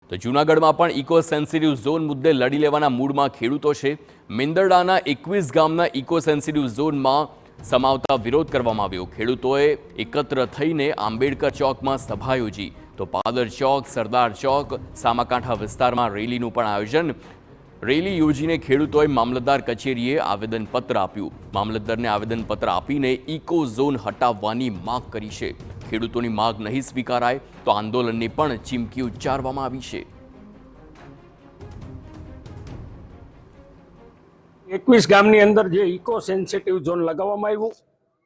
તો જૂનાગઢમાં પણ ઇકો સેન્સિટિવ ઝોન મુદ્દે લડી લેવાના મૂડમાં ખેડૂતો છે। મેંદરડાના 21 ગામના ઇકો સેન્સિટિવ ઝોનમાં સમાવતા વિરોધ કરવામાં આવ્યો। ખેડૂતોએ એકત્ર થઈને આંબેડકર ચોકમાં સભા યોજી તો પાદર ચોક, સરદાર ચોક, સામાકાંઠા વિસ્તારમાં રેલીનું પણ આયોજન। રેલી યોજીને ખેડૂતોએ મામલતદાર કચેરીએ આવેદનપત્ર આપ્યું। મામલતદારને આવેદનપત્ર આપીને ઇકો ઝોન હટાવવાની માંગ કરી છે। ખેડૂતોની માંગ નહીં સ્વીકારાય તો આંદોલનની પણ ચીમકી ઉચ્ચારવામાં આવી છે। 21 ગામની અંદર જે ઇકો સેન્સિટિવ ઝોન લગાવવામાં આવ્યું,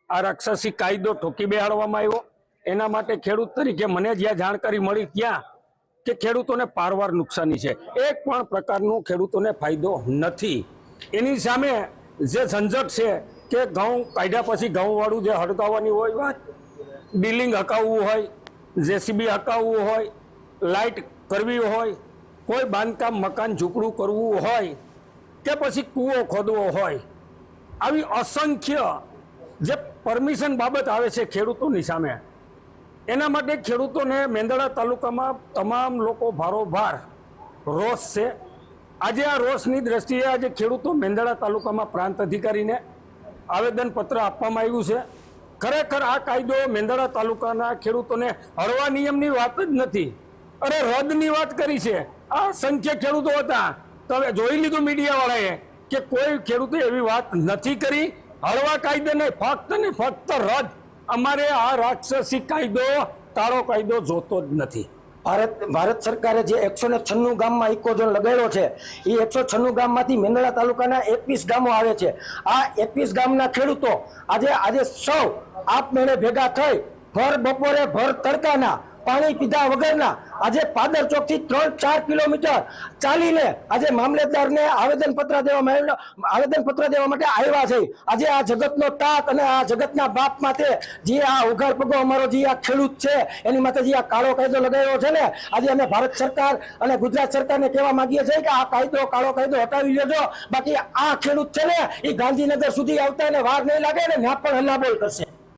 આ રાક્ષસી કાયદો ઠોકી બેહાડવામાં આવ્યો। એના માટે ખેડૂત તરીકે મને જ્યાં જાણકારી મળી ત્યાં કે ખેડૂતોને પારવાર નુકસાની છે, એક પણ પ્રકારનું ખેડૂતોને ફાયદો નથી। એની સામે જે ઝંઝટ છે કે ઘઉં કાઢ્યા પછી ઘઉંવાળું જે હળગાવવાની હોય વાત, બિલિંગ હકાવવું હોય, જેસીબી હકાવવું હોય, લાઇટ કરવી હોય, કોઈ બાંધકામ મકાન ઝૂંપડું કરવું હોય કે પછી કૂવો ખોદવો હોય, આવી અસંખ્ય જે પરમિશન બાબત આવે છે ખેડૂતોની સામે, એના માટે ખેડૂતોને મેંદરડા તાલુકામાં તમામ લોકો ભારોભાર રોષ છે। આજે આ રોષની દ્રષ્ટિએ આજે ખેડૂતો મેંદરડા તાલુકામાં પ્રાંત અધિકારીને આવેદનપત્ર આપવામાં આવ્યું છે। ખરેખર આ કાયદો મેંદરડા તાલુકાના ખેડૂતોને હળવા નિયમની વાત જ નથી, અરે રદની વાત કરી છે। આ સંખ્યા ખેડૂતો હતા, તમે જોઈ લીધું મીડિયાવાળાએ કે કોઈ ખેડૂતે એવી વાત નથી કરી। હળવા કાયદે નહીં, ફક્ત ને ફક્ત રદ। અમારે આ રાક્ષસી કાયદો, કાળો કાયદો જોતો જ નથી। ભારત સરકારે જે 196 ગામમાં ઇકો ઝોન લગાડ્યો છે, એ 196 ગામમાંથી મેંદરડા તાલુકાના 21 ગામો આવે છે। આ 21 ગામના ખેડૂતો આજે સૌ આપમેળે ભેગા થઈ ભર બપોરે ભર તડકાના પાણી પીધા વગરના આજે પાદર ચોક થી 3-4 કિલોમીટર ચાલીને આજે મામલતદારને આવેદનપત્ર દેવા માટે આવ્યા છે। આજે આ જગતનો તાત અને આ જગતના બાપ માથે જે આ ઉઘાડ પગો અમારો જે આ ખેડૂત છે એની માથે જે આ કાળો કાયદો લગાવ્યો છે ને, આજે અમે ભારત સરકાર અને ગુજરાત સરકારને કહેવા માંગીએ છીએ કે આ કાળો કાયદો હટાવી લેજો, બાકી આ ખેડૂત છે ને એ ગાંધીનગર સુધી આવતા એને વાર નહીં લાગે ને ત્યાં પણ હલ્લાબોલ કરશે।